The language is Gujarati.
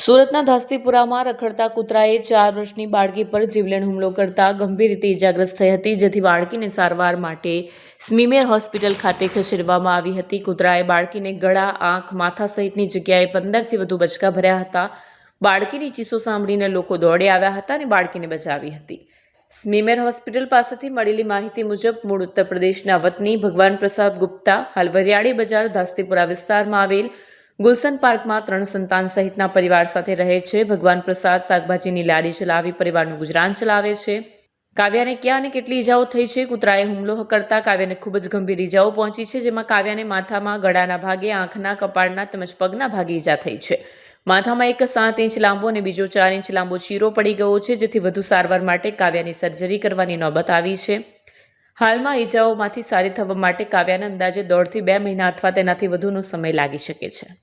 સુરતના ધાસ્તીપુરામાં રખડતા કૂતરાએ 4 વર્ષની બાળકી પર જીવલેણ હુમલો કરતા ગંભીર રીતે ઇજાગ્રસ્ત થઈ હતી, જેથી બાળકીને સારવાર માટે સ્મીમેર હોસ્પિટલ ખાતે ખસેડવામાં આવી હતી. કૂતરાએ બાળકીને ગળા, આંખ, માથા સહિતની જગ્યાએ 15થી વધુ બચકા ભર્યા હતા. બાળકીની ચીસો સાંભળીને લોકો દોડી આવ્યા હતા અને બાળકીને બચાવી હતી. સ્મીમેર હોસ્પિટલ પાસેથી મળેલી માહિતી મુજબ મૂળ ઉત્તર પ્રદેશના વતની ભગવાન પ્રસાદ ગુપ્તા હાલ વરિયાળી બજાર ધાસ્તીપુરા વિસ્તારમાં આવેલ ગુલશન પાર્કમાં 3 સંતાન સહિતના પરિવાર સાથે રહે છે. ભગવાન પ્રસાદ શાકભાજીની લારી ચલાવી પરિવારનું ગુજરાન ચલાવે છે. કાવ્યાને ક્યાં અને કેટલી ઈજાઓ થઈ છે? કૂતરાએ હુમલો કરતા કાવ્યાને ખૂબ જ ગંભીર ઈજાઓ પહોંચી છે, જેમાં કાવ્યાને માથામાં, ગળાના ભાગે, આંખના, કપાળના તેમજ પગના ભાગે ઈજા થઈ છે. માથામાં એક 7 ઇંચ લાંબો અને બીજો 4 ઇંચ લાંબો ચીરો પડી ગયો છે, જેથી વધુ સારવાર માટે કાવ્યાની સર્જરી કરવાની નોબત આવી છે. હાલમાં ઈજાઓમાંથી સારી થવા માટે કાવ્યાને અંદાજે 1.5 થી 2 મહિના અથવા તેનાથી વધુનો સમય લાગી શકે છે.